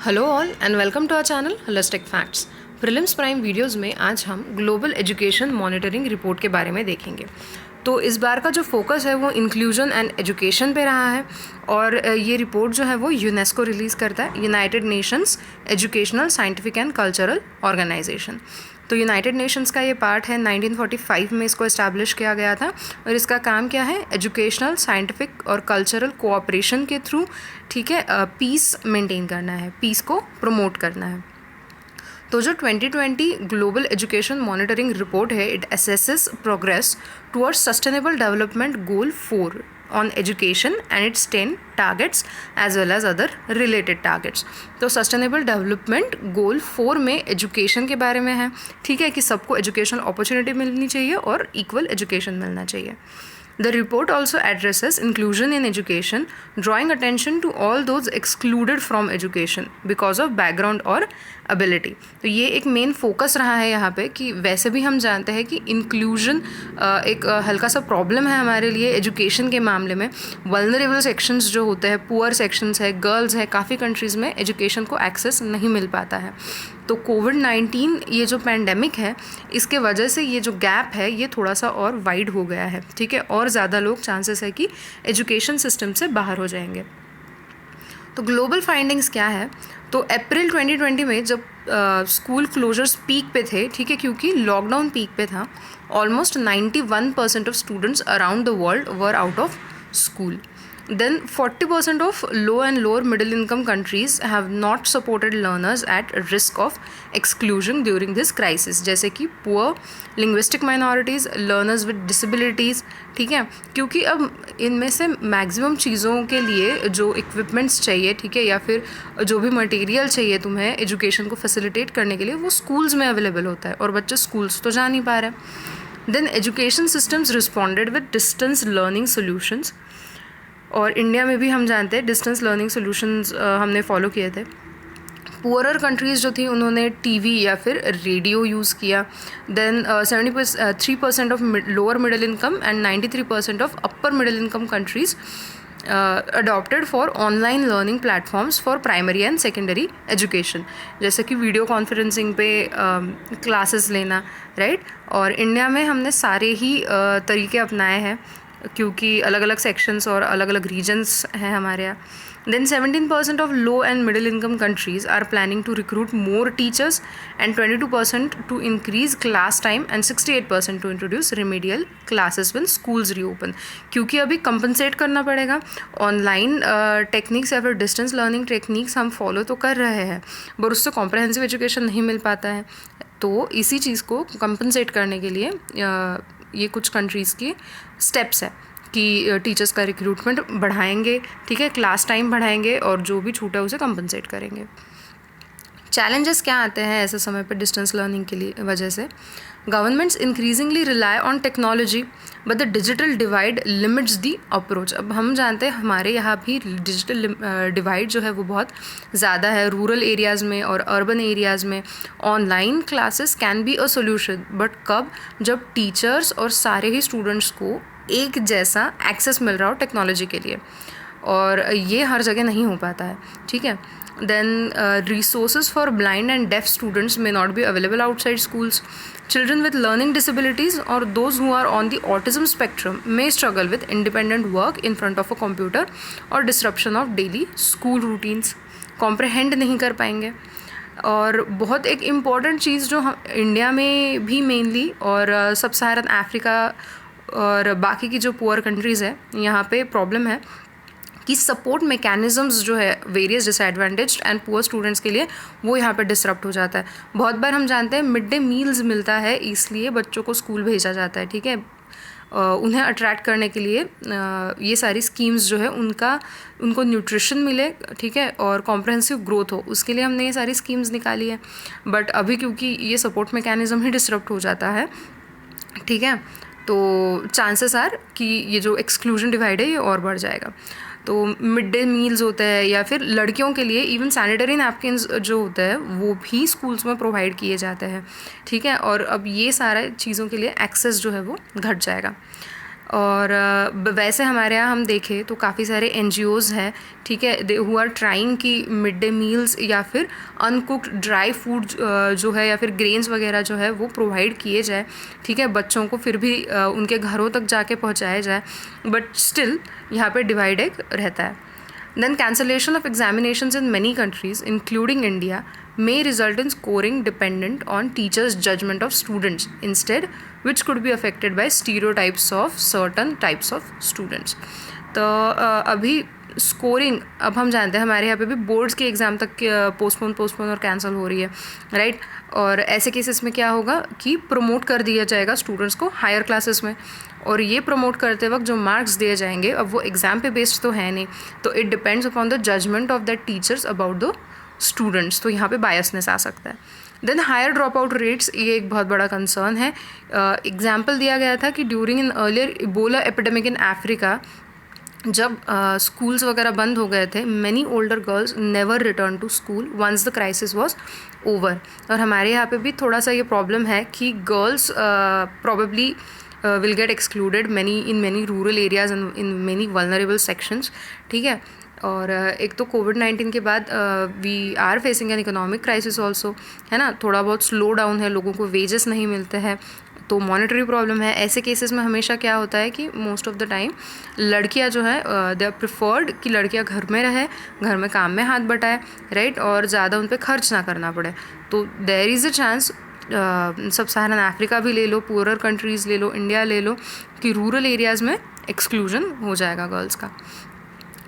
Hello all and welcome to our channel holistic facts. Prelims prime videos में आज हम global education monitoring report के बारे में देखेंगे। तो इस बार का जो फोकस है वो इंक्लूजन एंड एजुकेशन पे रहा है और ये रिपोर्ट जो है वो यूनेस्को रिलीज़ करता है, United Nations educational scientific and cultural organisation. तो यूनाइटेड नेशंस का ये पार्ट है, 1945 में इसको इस्टेब्लिश किया गया था और इसका काम क्या है, एजुकेशनल साइंटिफिक और कल्चरल कोऑपरेशन के थ्रू, ठीक है, पीस मेंटेन करना है, पीस को प्रमोट करना है। तो जो 2020 ग्लोबल एजुकेशन मॉनिटरिंग रिपोर्ट है, it assesses progress towards sustainable development goal 4 on education and its 10 targets as well as other related targets. तो सस्टेनेबल डेवलपमेंट गोल 4 में एजुकेशन के बारे में है, ठीक है, कि सबको एजुकेशनल अपॉर्चुनिटी मिलनी चाहिए और इक्वल एजुकेशन मिलना चाहिए। The report also addresses inclusion in education, drawing attention to all those excluded from education because of background और ability। तो ये एक मेन फोकस रहा है यहाँ पे कि वैसे भी हम जानते हैं कि इंक्लूजन एक हल्का सा प्रॉब्लम है हमारे लिए एजुकेशन के मामले में। वल्नरेबल सेक्शंस जो होते हैं, पुअर सेक्शंस है, गर्ल्स है, काफ़ी कंट्रीज़ में एजुकेशन को एक्सेस नहीं मिल पाता है। तो कोविड-19 ये जो पैंडेमिक है, इसके वजह से ये जो गैप है ये थोड़ा सा और वाइड हो गया है, ठीक है, और ज़्यादा लोग चांसेस है कि एजुकेशन सिस्टम से बाहर हो जाएंगे। तो ग्लोबल फाइंडिंग्स क्या है, तो अप्रैल 2020 में जब स्कूल क्लोजर्स पीक पे थे, ठीक है, क्योंकि लॉकडाउन पीक पे था, almost 91% of students around the world were out of school. Then 40% of low and lower middle income countries have not supported learners at risk of exclusion during this crisis, जैसे कि poor, linguistic minorities, learners with disabilities, ठीक है, क्योंकि अब इनमें से maximum चीज़ों के लिए जो इक्विपमेंट्स चाहिए, ठीक है, या फिर जो भी मटेरियल चाहिए तुम्हें एजुकेशन को फैसिलिटेट करने के लिए, वो स्कूल्स में अवेलेबल होता है और बच्चे स्कूल्स तो जा नहीं पा रहे। Then education systems responded with distance learning solutions, और इंडिया में भी हम जानते हैं डिस्टेंस लर्निंग सॉल्यूशंस हमने फॉलो किए थे। पुअरर कंट्रीज़ जो थी उन्होंने टीवी या फिर रेडियो यूज़ किया। Then 73% of lower middle income and 93% of upper middle income countries adopted for online learning platforms for primary and secondary education, जैसे कि वीडियो कॉन्फ्रेंसिंग पे क्लासेस लेना, राइट। और इंडिया में हमने सारे ही तरीके अपनाए हैं क्योंकि अलग अलग सेक्शंस और अलग अलग रीजन्स हैं हमारे यहाँ। Then 17% of low and middle income countries are planning to recruit more teachers and 22% to increase class time and 68% to introduce remedial classes when schools reopen, क्योंकि अभी कंपनसेट करना पड़ेगा। ऑनलाइन टेक्निक्स या फिर डिस्टेंस लर्निंग टेक्निक्स हम follow तो कर रहे हैं, पर उससे कॉम्प्रहेंसिव एजुकेशन नहीं मिल पाता है। तो इसी चीज़ को कंपनसेट करने के लिए ये कुछ कंट्रीज़ की स्टेप्स है कि टीचर्स का रिक्रूटमेंट बढ़ाएंगे, ठीक है, क्लास टाइम बढ़ाएंगे और जो भी छूटा है उसे कंपनसेट करेंगे। चैलेंजेस क्या आते हैं ऐसे समय पर डिस्टेंस लर्निंग के लिए वजह से? Governments increasingly rely on technology but the digital divide limits the approach. अब हम जानते हैं हमारे यहाँ भी डिजिटल डिवाइड जो है वो बहुत ज़्यादा है। रूरल एरियाज़ में और अर्बन एरियाज़ में online classes can be a solution, but कब? जब टीचर्स और सारे ही स्टूडेंट्स को एक जैसा एक्सेस मिल रहा हो टेक्नोलॉजी के लिए, और ये हर जगह नहीं हो पाता है, ठीक है। Then resources for blind and deaf students may not be available outside schools. Children with learning disabilities or those who are on the autism spectrum may struggle with independent work in front of a computer or disruption of daily school routines. Comprehend नहीं कर पाएंगे। और बहुत एक important चीज़ जो हम India में भी मेनली और सब सहारन अफ्रीका और बाकी की जो पुअर कंट्रीज़ है यहाँ पे प्रॉब्लम है कि सपोर्ट मैकेनिज़म्स जो है various disadvantaged and poor students के लिए वो यहाँ पे डिसरप्ट हो जाता है। बहुत बार हम जानते हैं मिड डे मील्स मिलता है, इसलिए बच्चों को स्कूल भेजा जाता है, ठीक है, उन्हें अट्रैक्ट करने के लिए ये सारी स्कीम्स जो है उनको न्यूट्रिशन मिले, ठीक है, और कॉम्प्रहेंसिव ग्रोथ हो, उसके लिए हमने ये सारी स्कीम्स निकाली है। बट अभी क्योंकि ये सपोर्ट मैकेनिज़्म ही डिसरप्ट हो जाता है, ठीक है, तो चांसेस आर कि ये जो एक्सक्लूजन डिवाइड है ये और बढ़ जाएगा। तो मिड डे मील्स होता है या फिर लड़कियों के लिए इवन सैनिटरी नैपकिन्स जो होता है वो भी स्कूल्स में प्रोवाइड किए जाते हैं, ठीक है, और अब ये सारा चीज़ों के लिए एक्सेस जो है वो घट जाएगा। और वैसे हमारे यहाँ हम देखें तो काफ़ी सारे NGOs हैं, ठीक है, दे हु आर ट्राइंग कि मिड डे मील्स या फिर अनकुक्ड ड्राई फूड जो है या फिर ग्रेन्स वगैरह जो है वो प्रोवाइड किए जाए, ठीक है, बच्चों को फिर भी उनके घरों तक जाके पहुँचाया जाए, बट स्टिल यहाँ पे डिवाइड एक रहता है. Then cancellation of examinations in many countries, including India, may result in scoring dependent on teachers' judgment of students instead, which could be affected by stereotypes of certain types of students. तो अभी scoring, अब हम जानते हैं हमारे यहाँ पे भी बोर्ड्स के एग्ज़ाम तक पोस्टपोन और कैंसिल हो रही है, राइट. और ऐसे केसेस में क्या होगा कि प्रमोट कर दिया जाएगा स्टूडेंट्स को हायर क्लासेस में, और ये प्रमोट करते वक्त जो मार्क्स दिए जाएंगे अब वो एग्ज़ाम पे बेस्ड तो है नहीं, तो it depends upon the judgement of that teachers about the students. तो यहाँ पे बायसनेस आ सकता है. Then higher drop out rates, ये एक बहुत बड़ा कंसर्न है. एग्जाम्पल दिया गया था कि during in earlier Ebola epidemic in Africa, जब स्कूल्स वगैरह बंद हो गए थे, many older girls never return to school once the crisis was over. और हमारे यहाँ पे भी थोड़ा सा ये प्रॉब्लम है कि girls probably will get excluded in many rural areas and in many vulnerable sections, ठीक है. और एक तो कोविड-19 के बाद we are facing an economic crisis also, है ना, थोड़ा बहुत स्लो डाउन है, लोगों को वेजेस नहीं मिलते हैं, तो मॉनेटरी प्रॉब्लम है. ऐसे केसेस में हमेशा क्या होता है कि मोस्ट ऑफ द टाइम लड़कियां जो है दे आर प्रिफर्ड कि लड़कियां घर में रहे, घर में काम में हाथ बटाए, राइट, और ज़्यादा उन पर खर्च ना करना पड़े. तो देयर इज़ अ चांस, सब सहारन अफ्रीका भी ले लो, पुअरर कंट्रीज़ ले लो, इंडिया ले लो, कि रूरल एरियाज़ में एक्सक्लूजन हो जाएगा गर्ल्स का.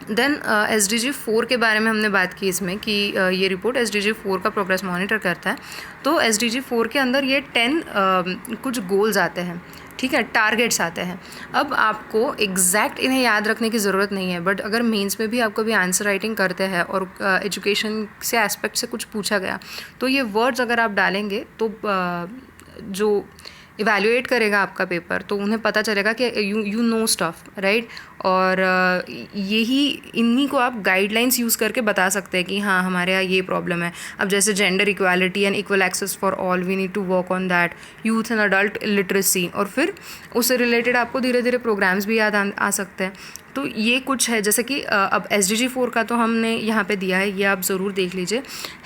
देन SDG 4 के बारे में हमने बात की इसमें कि ये रिपोर्ट SDG 4 का प्रोग्रेस मॉनिटर करता है. तो SDG 4 के अंदर ये 10 कुछ गोल्स आते हैं, ठीक है, टारगेट्स आते हैं. अब आपको एग्जैक्ट इन्हें याद रखने की ज़रूरत नहीं है, बट अगर मेंस में भी आपको भी आंसर राइटिंग करते हैं और एजुकेशन से एस्पेक्ट से कुछ पूछा गया, तो ये वर्ड्स अगर आप डालेंगे तो जो इवैल्यूएट करेगा आपका पेपर, तो उन्हें पता चलेगा कि यू नो स्टफ, राइट. और यही इन्हीं को आप गाइडलाइंस यूज़ करके बता सकते हैं कि हाँ हमारे यहाँ ये प्रॉब्लम है. अब जैसे gender equality and equal access for all, we need to work on that, youth and adult literacy, और फिर उससे रिलेटेड आपको धीरे धीरे प्रोग्राम्स भी याद आ सकते हैं. तो ये कुछ है, जैसे कि अब SDG 4 का तो हमने यहाँ पे दिया है, ये आप ज़रूर देख लीजिए.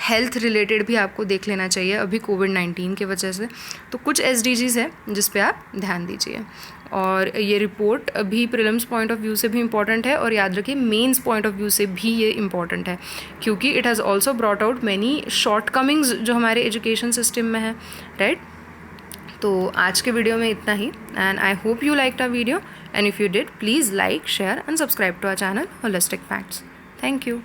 हेल्थ रिलेटेड भी आपको देख लेना चाहिए अभी कोविड-19 की वजह से. तो कुछ SDGs है जिस पे आप ध्यान दीजिए. और ये रिपोर्ट अभी प्रीलिम्स पॉइंट ऑफ व्यू से भी इम्पॉर्टेंट है, और याद रखिए मेंस पॉइंट ऑफ व्यू से भी ये इम्पॉर्टेंट है, क्योंकि it has also brought out many shortcomings जो हमारे एजुकेशन सिस्टम में है, राइट. तो आज के वीडियो में इतना ही, and I hope you liked our video, and if you did, please like, share and subscribe to our channel Holistic Facts. Thank you.